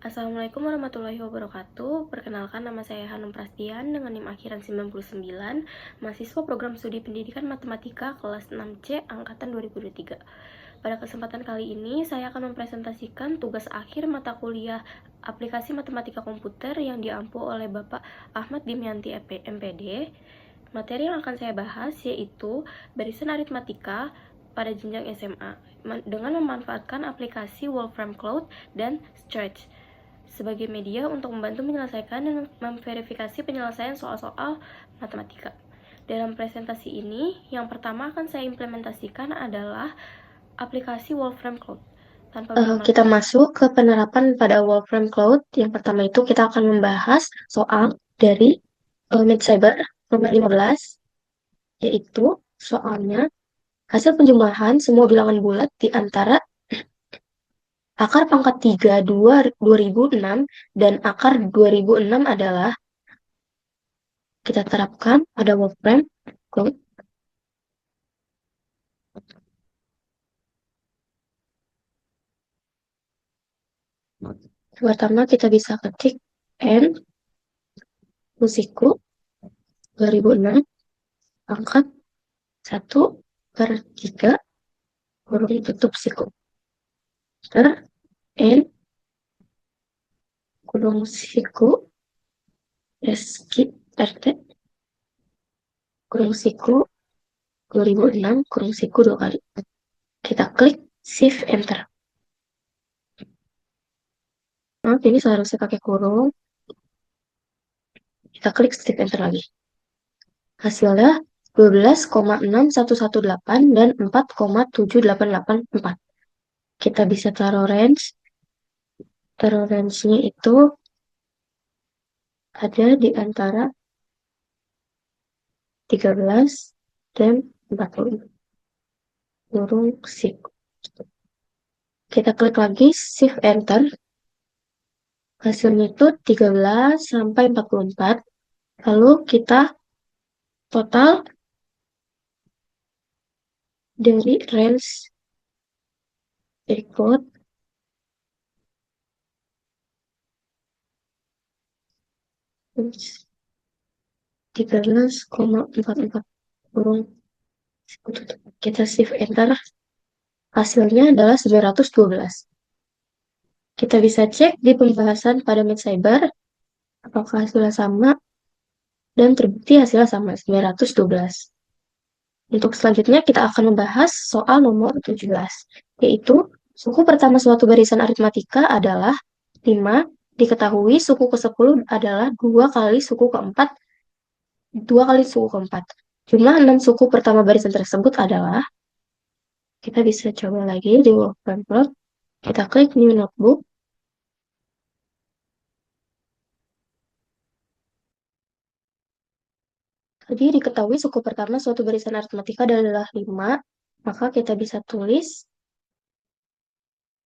Assalamualaikum warahmatullahi wabarakatuh. Perkenalkan, nama saya Hanum Prastian dengan NIM akhiran 99, mahasiswa program studi pendidikan matematika kelas 6C angkatan 2023. Pada kesempatan kali ini, saya akan mempresentasikan tugas akhir mata kuliah aplikasi matematika komputer yang diampu oleh Bapak Ahmad Dimyanti MPD. Materi yang akan saya bahas yaitu barisan aritmatika pada jenjang SMA dengan memanfaatkan aplikasi Wolfram Cloud dan Stretch sebagai media untuk membantu menyelesaikan dan memverifikasi penyelesaian soal-soal matematika. Dalam presentasi ini, yang pertama akan saya implementasikan adalah aplikasi Wolfram Cloud. Kita masuk ke penerapan pada Wolfram Cloud. Yang pertama itu kita akan membahas soal dari MidCyber nomor 15, yaitu soalnya hasil penjumlahan semua bilangan bulat di antara akar pangkat 3 2006 dan akar 2006 adalah kita terapkan pada Wolfram Cloud. Pertama kita bisa ketik N musiku 2006 pangkat 1/3 kurung tutup siku ter N kurung siku RT kurung siku 2006 kurung siku 2 kali. Kita klik Shift Enter. Nah, ini seharusnya pakai kurung. Kita klik Shift Enter lagi. Hasilnya 12,6118 dan 4,7884. Kita bisa taruh range. Taruh range-nya itu ada di antara 13 dan 40. Kurung siku. Kita klik lagi Shift Enter. Hasilnya itu 13 sampai 44. Lalu kita total dari range berikut. Range 13,44 kurung siku tutup. Kita Shift Enter. Hasilnya adalah 912. Kita bisa cek di pembahasan pada MidCyber apakah hasilnya sama, dan terbukti hasilnya sama, 912. Untuk selanjutnya kita akan membahas soal nomor 17, yaitu suku pertama suatu barisan aritmatika adalah 5, diketahui suku ke-10 adalah 2 kali suku ke-4, 2 kali suku ke-4. Jumlah 6 suku pertama barisan tersebut adalah, kita bisa coba lagi di Wolfram Plot, kita klik New Notebook. Jadi diketahui suku pertama suatu barisan aritmatika adalah 5, maka kita bisa tulis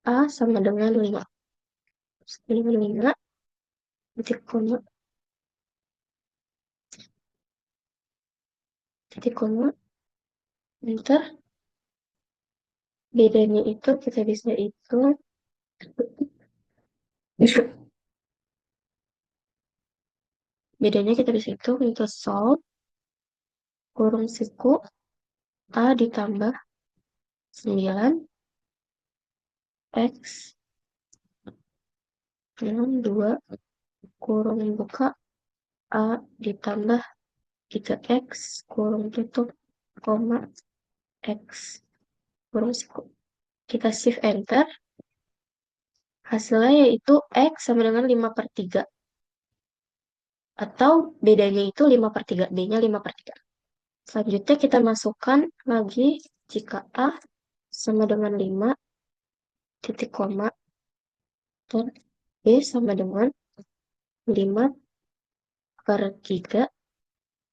A sama dengan 5. 5, titik koma, titik koma, enter. Bedanya itu kita bisa hitung. Bedanya kita bisa hitung untuk solve kurung siku A ditambah 9 X 2 kurung buka A ditambah 3X kurung tutup koma X kurung siku. Kita Shift Enter. Hasilnya yaitu X sama dengan 5/3. Atau bedanya itu 5/3. B-nya 5/3. Selanjutnya kita masukkan lagi jika A sama dengan 5, titik koma, dan B sama dengan 5/3,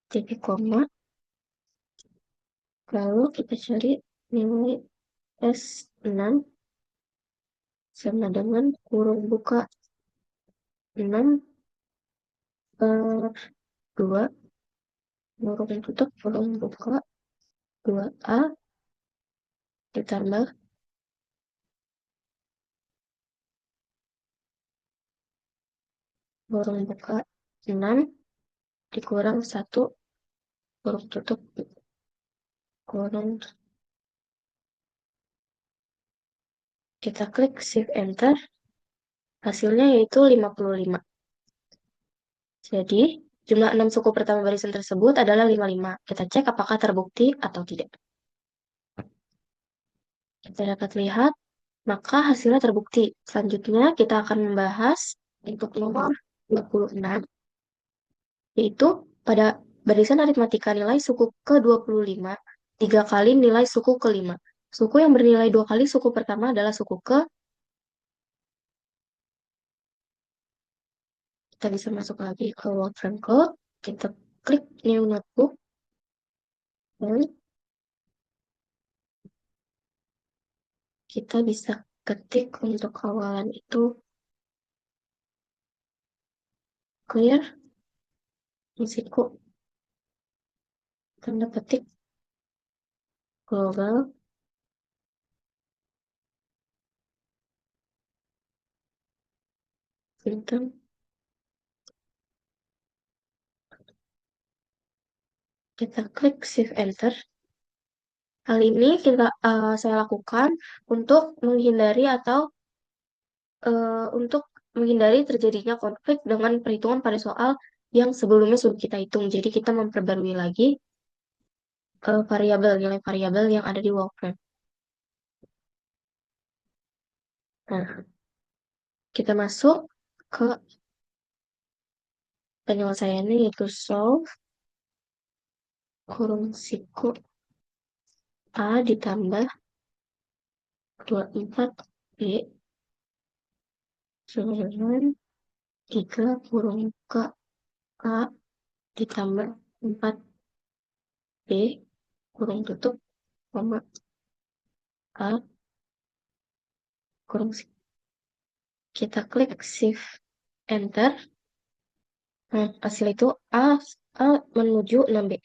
titik koma. Lalu kita cari nilai S6 sama dengan kurung buka 6/2 kurung tutup kurung buka 2A ditambah kurung buka 6 dikurang 1 kurung tutup kurung. Kita klik Shift Enter, hasilnya yaitu 55. Jadi, jumlah 6 suku pertama barisan tersebut adalah 55. Kita cek apakah terbukti atau tidak. Kita dapat lihat, maka hasilnya terbukti. Selanjutnya, kita akan membahas untuk nomor 26, yaitu pada barisan aritmatika nilai suku ke-25, 3 kali nilai suku ke-5. Suku yang bernilai 2 kali suku pertama adalah suku ke. Kita bisa masuk lagi ke Wolfram Code. Kita klik New Notebook. Dan kita bisa ketik untuk awalan itu clear risiko tanda petik global filter. Kita klik Shift Enter. Hal ini saya lakukan untuk menghindari terjadinya konflik dengan perhitungan pada soal yang sebelumnya sudah kita hitung. Jadi kita memperbarui lagi nilai variabel yang ada di Wolfram. Nah, kita masuk ke penyelesaiannya, yaitu solve kurung siku A ditambah 24B dengan 3 kurung K A ditambah 4B kurung tutup, koma A kurung siku. Kita klik Shift Enter. Nah, hasil itu A menuju 6B.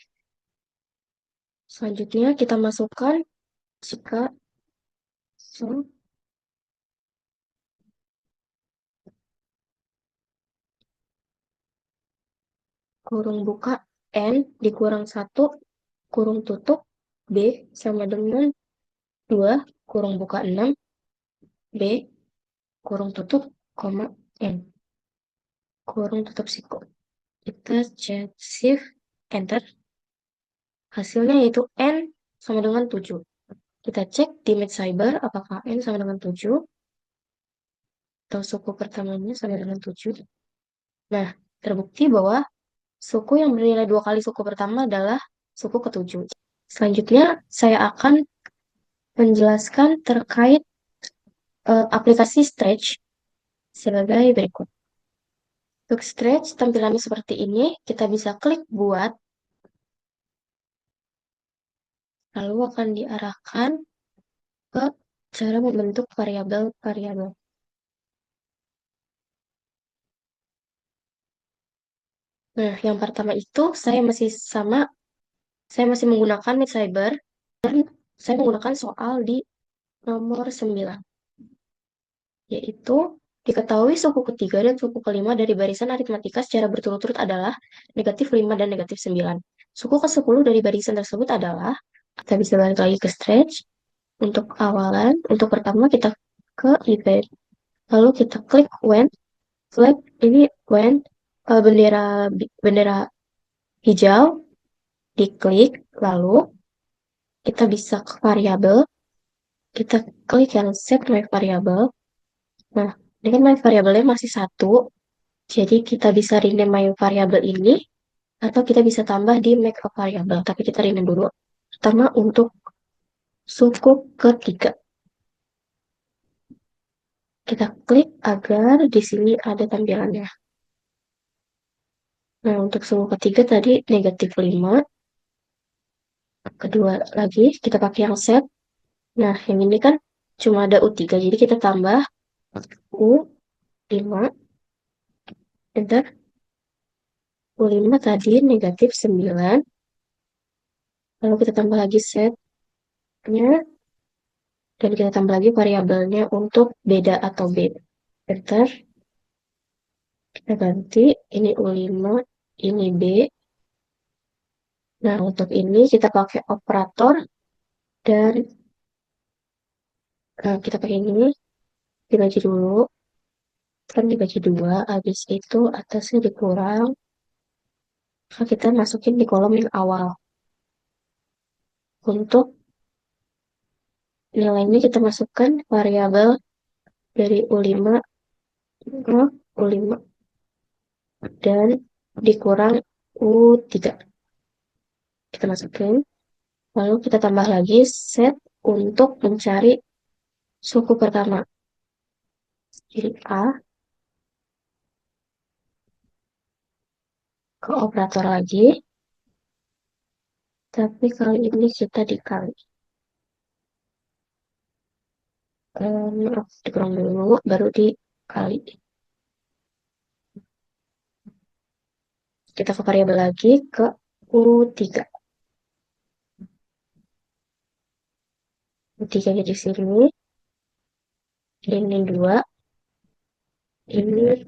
Selanjutnya kita masukkan jika kurung buka N dikurang 1 kurung tutup B sama dengan 2 kurung buka 6 B kurung tutup, koma N kurung tutup siku. Kita cek Shift Enter. Hasilnya yaitu N sama dengan 7. Kita cek di Cyber apakah N sama dengan 7 atau suku pertamanya sama dengan 7. Nah, terbukti bahwa suku yang bernilai 2 kali suku pertama adalah suku ke-7. Selanjutnya, saya akan menjelaskan terkait aplikasi Stretch sebagai berikut. Untuk Stretch, tampilannya seperti ini. Kita bisa klik buat, lalu akan diarahkan ke cara membentuk variabel-variabel. Nah, yang pertama itu saya masih menggunakan Cyber dan saya menggunakan soal di nomor 9, yaitu diketahui suku ketiga dan suku kelima dari barisan aritmatika secara berturut-turut adalah negatif 5 dan negatif 9. Suku ke-10 dari barisan tersebut adalah, kita bisa balik lagi ke Stretch. Untuk awalan, untuk pertama kita ke event, lalu kita klik when, flag ini when, bendera hijau, diklik, lalu kita bisa ke variabel, kita klik yang set my variable. Nah, ini kan my variabelnya masih 1, jadi kita bisa rename my variable ini, atau kita bisa tambah di make a variable, tapi kita rename dulu. Pertama untuk suku ketiga. Kita klik agar di sini ada tampilannya. Nah, untuk suku ketiga tadi negatif 5. Kedua lagi, kita pakai yang set. Nah, yang ini kan cuma ada U3, jadi kita tambah U5. Enter. U5 tadi negatif 9. Lalu kita tambah lagi setnya. Dan kita tambah lagi variabelnya untuk beda atau beda. Enter. Kita ganti, ini U5, ini B. Nah, untuk ini kita pakai operator dan kita pakai ini, dibagi dulu, kan dibagi dua, habis itu atasnya dikurang, maka kita masukin di kolom yang awal. Untuk nilainya kita masukkan variabel dari U5 ke U5 dan dikurang U3. Kita masukin, lalu kita tambah lagi set untuk mencari suku pertama. Jadi A ke operator lagi, tapi kali ini kita dikali. Dikurang dulu, baru dikali. Kita ke variabel lagi ke U3. U3 di sini, ini 2, ini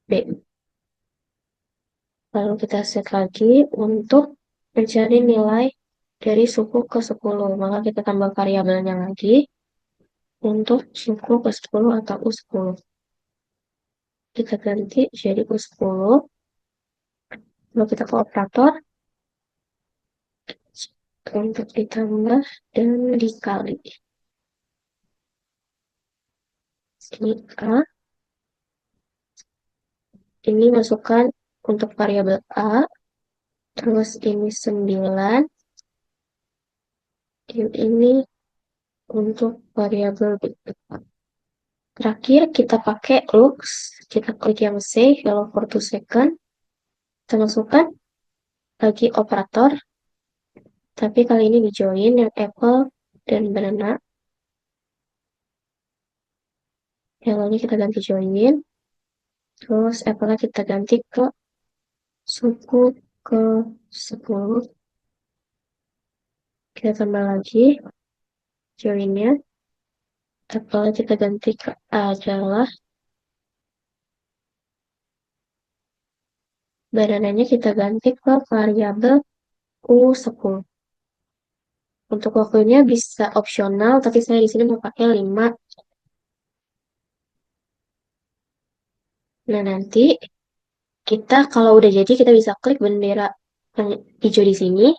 B. Lalu kita set lagi untuk mencari nilai dari suku ke 10. Maka kita tambah variabelnya lagi untuk suku ke 10 atau U10. Kita ganti jadi U10. Lalu kita ke operator untuk ditambah dan dikali. Ini A. Ini masukkan untuk variabel A. Terus ini 9. Ini untuk variabel B. Terakhir kita pakai looks. Kita klik yang save, hello for 2 second. Kita masukkan lagi operator. Tapi kali ini di join yang apple dan banana. Yang lainnya kita ganti join. Terus apple kita ganti ke suku ke 10. Kita tambah lagi joinnya. Apple kita ganti ke A adalah. Banananya kita ganti ke variabel U10. Untuk waktunya bisa opsional, tapi saya di sini mau pakai 5. Nah, nanti kita kalau udah jadi, kita bisa klik bendera yang hijau di sini.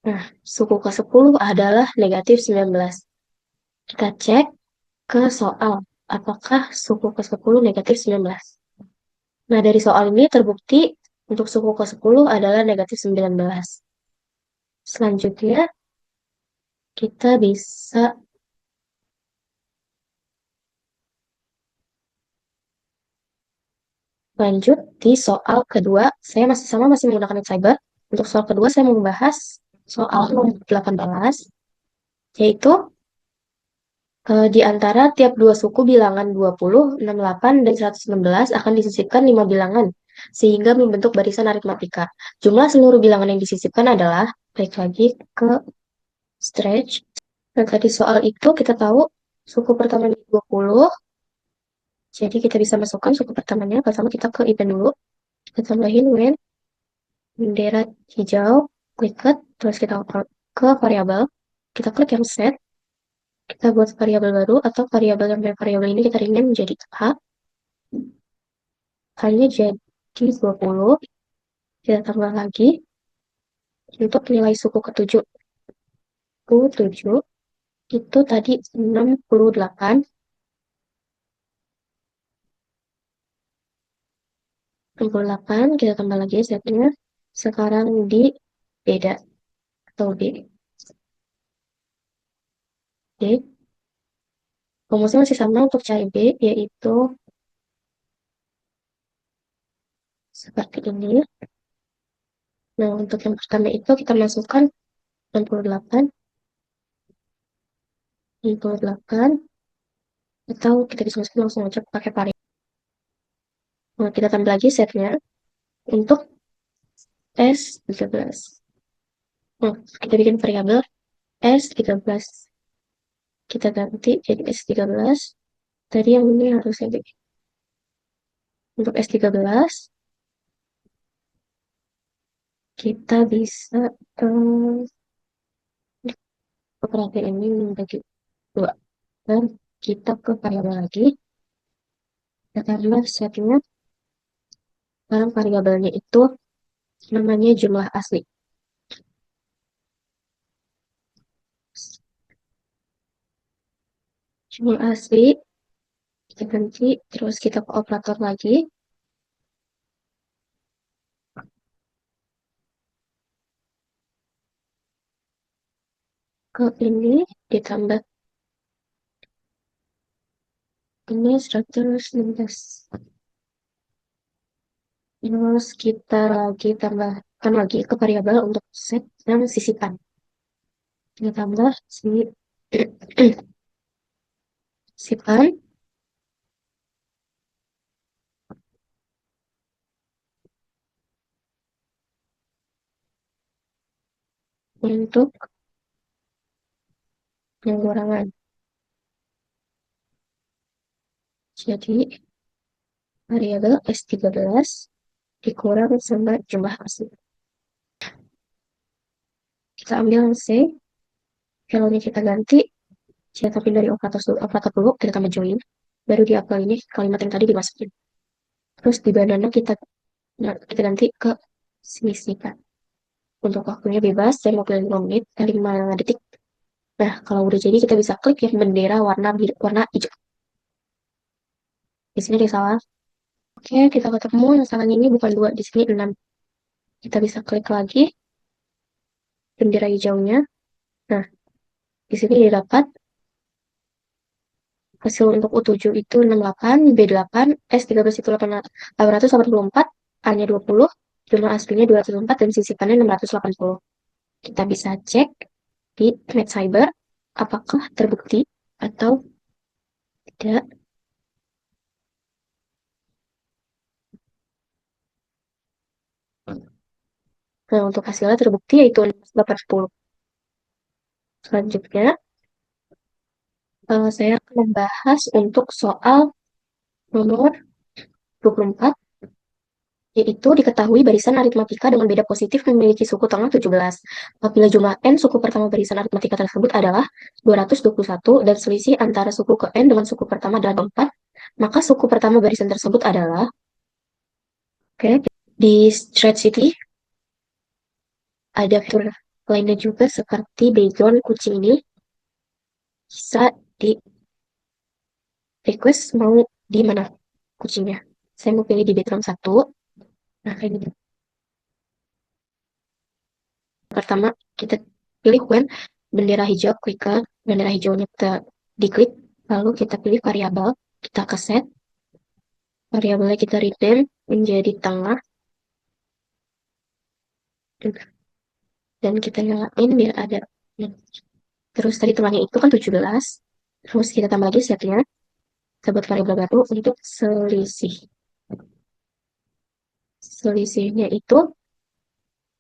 Nah, suku ke-10 adalah negatif 19. Kita cek ke soal, apakah suku ke-10 negatif 19. Nah, dari soal ini terbukti untuk suku ke-10 adalah negatif 19. Selanjutnya, kita bisa lanjut di soal kedua. Saya masih menggunakan Cyber. Untuk soal kedua, saya mau membahas soal 18, yaitu di antara tiap dua suku bilangan 20, 68, dan 116 akan disisipkan 5 bilangan, sehingga membentuk barisan aritmatika. Jumlah seluruh bilangan yang disisipkan adalah, balik lagi ke stretch. Nah, tadi soal itu kita tahu suku pertama 20, jadi kita bisa masukkan suku pertamanya. Pertama kita ke event dulu, kita tambahin when, bendera hijau, klik, terus kita ke variabel, kita klik yang set, kita buat variabel baru, atau variabel yang variabel ini kita rename menjadi A, hanya jadi 20, kita tambah lagi, untuk nilai suku ke-7, U7, itu tadi 68, 68, kita tambah lagi setnya, sekarang di beda, atau B. Oke. Rumusnya masih sama untuk cari B, yaitu seperti ini. Nah, untuk yang pertama itu kita masukkan 68, 68, atau kita bisa masukin langsung aja pakai variabel. Nah, kita tambah lagi setnya untuk S13. Nah, kita bikin variabel S13. Kita ganti jadi S13. Tadi yang ini harusnya B. Untuk S13, kita bisa perhatian ini membagi dua. Dan kita ke variabel lagi. Kita tambah setnya. Sekarang variabelnya itu namanya jumlah asli. Jumlah asli, kita ganti, terus kita ke operator lagi. Ke ini ditambah ini 116. Terus kita lagi tambahkan lagi ke variabel untuk set dan sisipan. Kita tambah sisipan untuk pengurangan. Jadi variabel S13 dikurang sama jumlah asli. Kita ambil C, value-nya kita ganti, kita tapi dari operator dulu, kita tambah join, baru di apel ini kalimat yang tadi dimasukin. Terus di banana kita ganti ke sisipan. Untuk waktunya bebas, saya mau pilih 5 menit, 5 detik. Nah, kalau udah jadi kita bisa klik yang bendera warna hijau. Di sini ada salah. Oke, kita ketemu yang salahnya ini bukan 2, di sini 6. Kita bisa klik lagi bendera hijaunya. Nah, di sini didapat hasil untuk U7 itu 68, B8, S13 itu 884, A-nya 20, jumlah aslinya 204, dan sisipannya 680. Kita bisa cek di NetCyber apakah terbukti atau tidak. Nah, untuk hasilnya terbukti yaitu 810. Selanjutnya, saya akan membahas untuk soal nomor 24, yaitu diketahui barisan aritmatika dengan beda positif memiliki suku tengah 17. Apabila jumlah n suku pertama barisan aritmatika tersebut adalah 221 dan selisih antara suku ke n dengan suku pertama adalah 4, maka suku pertama barisan tersebut adalah, oke, di spreadsheet ini ada fitur lainnya juga seperti background kucing ini bisa di request mau di mana kucingnya. Saya mau pilih di background 1. Nah, kayak gitu. Pertama, kita pilih when bendera hijau, klik ke bendera hijaunya kita diklik, lalu kita pilih variabel, kita ke set, variabelnya kita rename menjadi tengah, dan kita nyalain biar ada. Terus tadi tengahnya itu kan 17, terus kita tambah lagi setnya, kita buat variabel baru untuk selisih. Selisihnya itu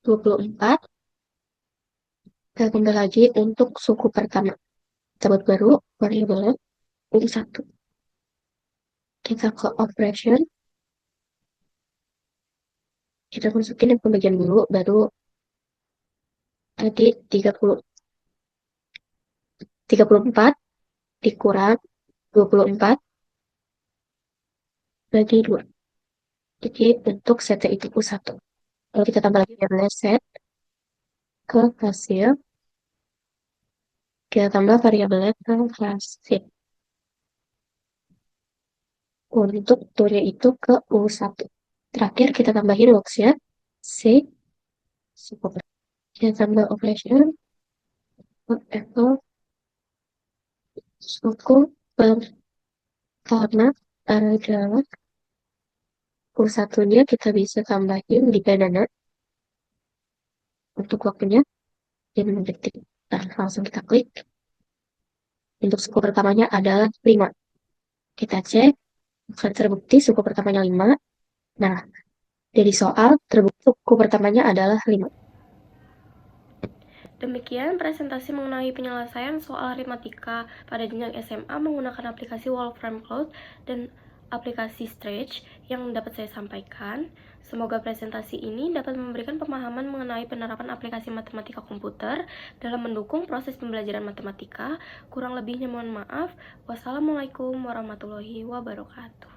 24, kita tambah lagi untuk suku pertama. Kita buat baru variabelnya untuk 1. Kita ke operation, kita masukin yang pembagian dulu, baru tadi 34 dikurang 24 bagi 2. Jadi bentuk setnya itu U1. Kalau kita tambah lagi variabel set ke hasil, kita tambah variabelnya ke hasil. Untuk turnya itu ke U1. Terakhir kita tambahin logs-nya C support. Kita tambah operation equal suku pertama adalah U1-nya kita bisa tambahin di banana untuk waktunya 5 detik. Nah, langsung kita klik. Untuk suku pertamanya adalah 5. Kita cek, bukan terbukti suku pertamanya 5. Nah, dari soal terbukti suku pertamanya adalah 5. Demikian presentasi mengenai penyelesaian soal aritmatika pada jenjang SMA menggunakan aplikasi Wolfram Cloud dan aplikasi Stretch yang dapat saya sampaikan. Semoga presentasi ini dapat memberikan pemahaman mengenai penerapan aplikasi matematika komputer dalam mendukung proses pembelajaran matematika. Kurang lebihnya mohon maaf. Wassalamualaikum warahmatullahi wabarakatuh.